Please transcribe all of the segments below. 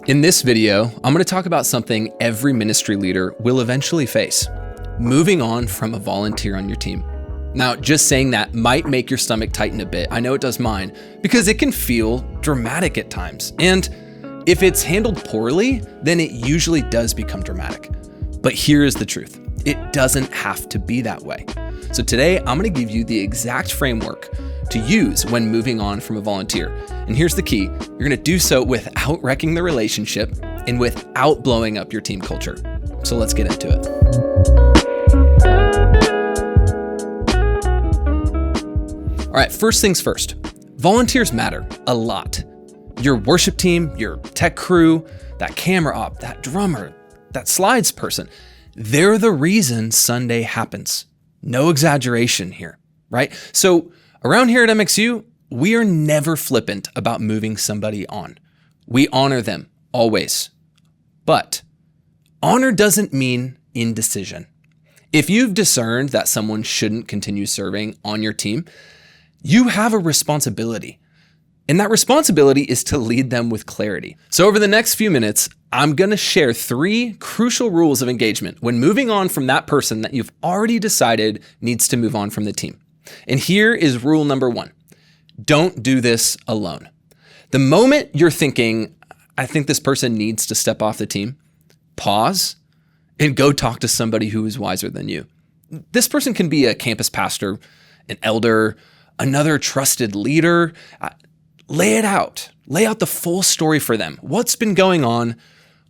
In this video, I'm going to talk about something every ministry leader will eventually face: moving on from a volunteer on your team. Now, just saying that might make your stomach tighten a bit. I know it does mine, because it can feel dramatic at times. And if it's handled poorly, then it usually does become dramatic. But here is the truth: it doesn't have to be that way. So today, I'm going to give you the exact framework to use when moving on from a volunteer. And here's the key: you're going to do so without wrecking the relationship and without blowing up your team culture. So let's get into it. All right, first things first. Volunteers matter a lot. Your worship team, your tech crew, that camera op, that drummer, that slides person, they're the reason Sunday happens. No exaggeration here, right? So around here at MxU, we are never flippant about moving somebody on. We honor them always. But honor doesn't mean indecision. If you've discerned that someone shouldn't continue serving on your team, you have a responsibility. And that responsibility is to lead them with clarity. So over the next few minutes, I'm going to share 3 crucial rules of engagement when moving on from that person that you've already decided needs to move on from the team. And here is rule number 1. Don't do this alone. The moment you're thinking, I think this person needs to step off the team, pause and go talk to somebody who is wiser than you. This person can be a campus pastor, an elder, another trusted leader. Lay it out. Lay out the full story for them. What's been going on?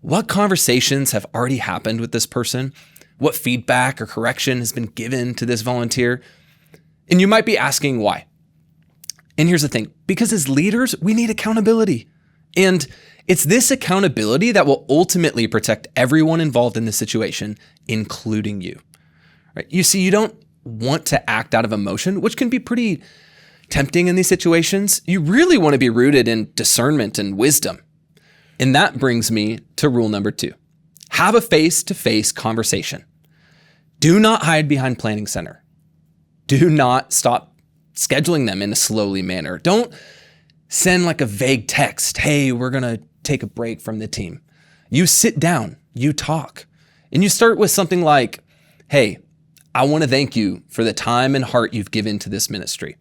What conversations have already happened with this person? What feedback or correction has been given to this volunteer? And you might be asking why. And here's the thing: because as leaders, we need accountability. And it's this accountability that will ultimately protect everyone involved in the situation, including you. Right? You see, you don't want to act out of emotion, which can be pretty tempting in these situations. You really want to be rooted in discernment and wisdom. And that brings me to rule number 2. Have a face-to-face conversation. Do not hide behind planning center. Do not stop scheduling them in a slowly manner. Don't send like a vague text, hey, we're going to take a break from the team. You sit down, you talk, and you start with something like, hey, I want to thank you for the time and heart you've given to this ministry.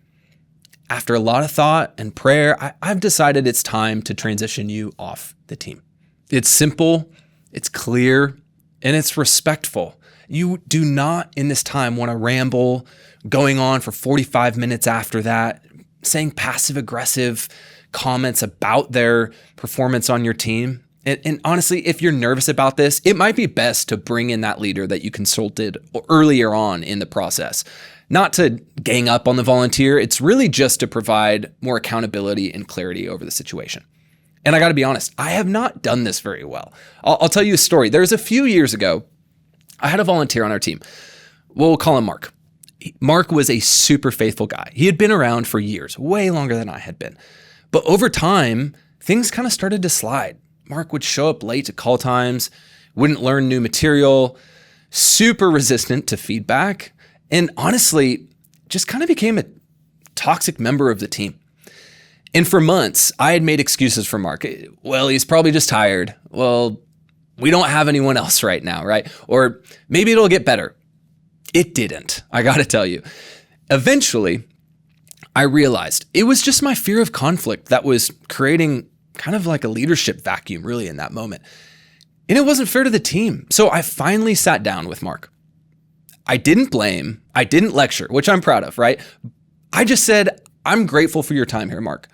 After a lot of thought and prayer, I've decided it's time to transition you off the team. It's simple, it's clear, and it's respectful. You do not in this time want to ramble, going on for 45 minutes after that, saying passive-aggressive comments about their performance on your team. And honestly, if you're nervous about this, it might be best to bring in that leader that you consulted earlier on in the process. Not to gang up on the volunteer, it's really just to provide more accountability and clarity over the situation. And I got to be honest, I have not done this very well. I'll tell you a story. There's a few years ago, I had a volunteer on our team. We'll call him Mark. Mark was a super faithful guy. He had been around for years, way longer than I had been. But over time, things kind of started to slide. Mark would show up late to call times, wouldn't learn new material, super resistant to feedback, and honestly, just kind of became a toxic member of the team. And for months, I had made excuses for Mark. Well, he's probably just tired. Well, we don't have anyone else right now, right? Or maybe it'll get better. It didn't, I gotta tell you. Eventually, I realized it was just my fear of conflict that was creating kind of like a leadership vacuum really in that moment. And it wasn't fair to the team. So I finally sat down with Mark. I didn't blame, I didn't lecture, which I'm proud of, right? I just said, I'm grateful for your time here, Mark,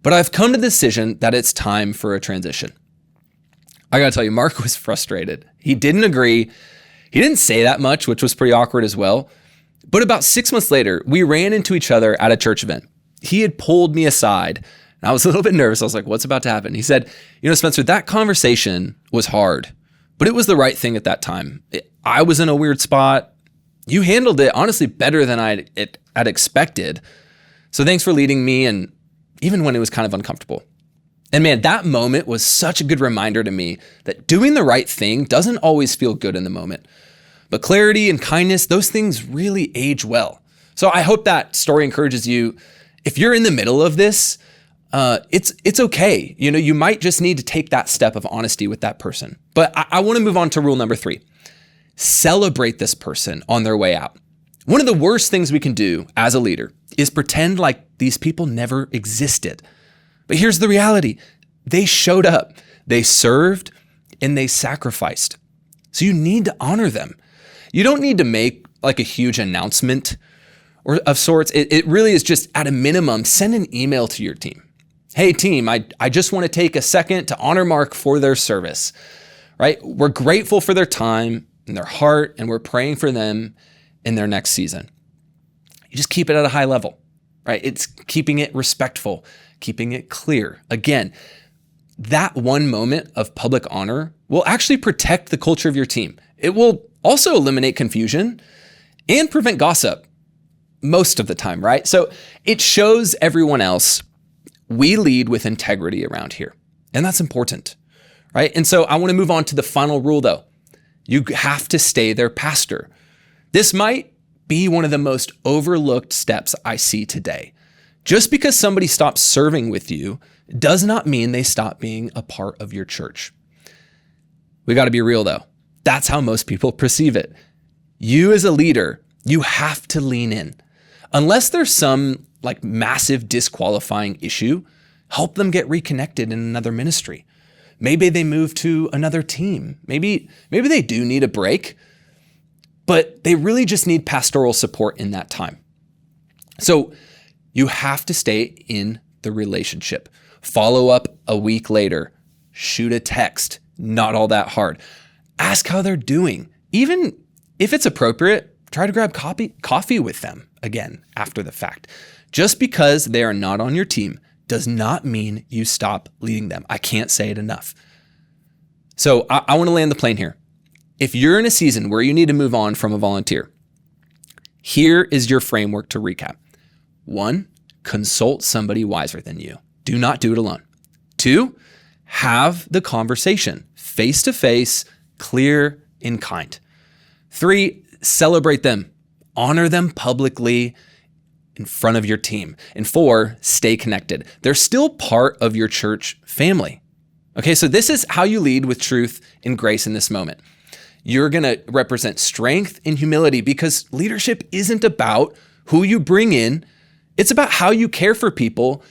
but I've come to the decision that it's time for a transition. I gotta tell you, Mark was frustrated. He didn't agree. He didn't say that much, which was pretty awkward as well. But about 6 months later, we ran into each other at a church event. He had pulled me aside, and I was a little bit nervous. I was like, what's about to happen? He said, Spencer, that conversation was hard, but it was the right thing at that time. I was in a weird spot. You handled it, honestly, better than I'd expected. So thanks for leading me, and even when it was kind of uncomfortable. And man, that moment was such a good reminder to me that doing the right thing doesn't always feel good in the moment. But clarity and kindness, those things really age well. So I hope that story encourages you. If you're in the middle of this, it's okay. You might just need to take that step of honesty with that person. But I want to move on to rule number 3. Celebrate this person on their way out. One of the worst things we can do as a leader is pretend like these people never existed. But here's the reality. They showed up, they served, and they sacrificed. So you need to honor them. You don't need to make like a huge announcement or of sorts. It really is just, at a minimum, send an email to your team. Hey team, I just want to take a second to honor Mark for their service, right? We're grateful for their time and their heart, and we're praying for them in their next season. You just keep it at a high level, right? It's keeping it respectful, keeping it clear. Again, that one moment of public honor will actually protect the culture of your team. It will also eliminate confusion and prevent gossip most of the time, right? So it shows everyone else we lead with integrity around here. And that's important, right? And so I want to move on to the final rule though. You have to stay their pastor. This might be one of the most overlooked steps I see today. Just because somebody stops serving with you does not mean they stop being a part of your church. We got to be real though. That's how most people perceive it. You as a leader, you have to lean in. Unless there's some like massive disqualifying issue, help them get reconnected in another ministry. Maybe they move to another team. Maybe they do need a break, but they really just need pastoral support in that time. So you have to stay in the relationship. Follow up a week later. Shoot a text. Not all that hard. Ask how they're doing. Even if it's appropriate, try to grab coffee with them again after the fact. Just because they are not on your team does not mean you stop leading them. I can't say it enough. So I want to land the plane here. If you're in a season where you need to move on from a volunteer, here is your framework to recap. 1, consult somebody wiser than you. Do not do it alone. 2, have the conversation face to face, clear and kind. 3, celebrate them. Honor them publicly in front of your team. And 4, stay connected. They're still part of your church family. Okay, so this is how you lead with truth and grace in this moment. You're going to represent strength and humility because leadership isn't about who you bring in. It's about how you care for people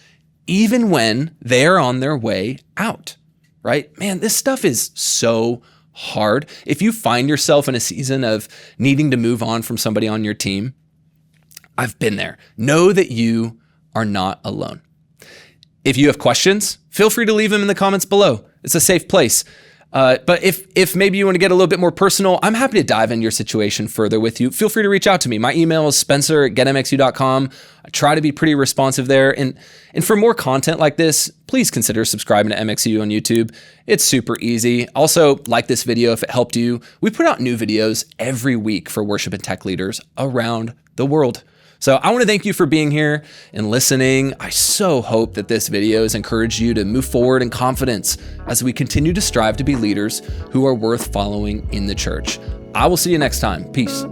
even when they're on their way out, right? Man, this stuff is so hard. If you find yourself in a season of needing to move on from somebody on your team, I've been there. Know that you are not alone. If you have questions, feel free to leave them in the comments below. It's a safe place. But if maybe you want to get a little bit more personal, I'm happy to dive into your situation further with you. Feel free to reach out to me. My email is spencer@getmxu.com. I try to be pretty responsive there. And for more content like this, please consider subscribing to MxU on YouTube. It's super easy. Also, like this video if it helped you. We put out new videos every week for worship and tech leaders around the world. So I want to thank you for being here and listening. I so hope that this video has encouraged you to move forward in confidence as we continue to strive to be leaders who are worth following in the church. I will see you next time. Peace.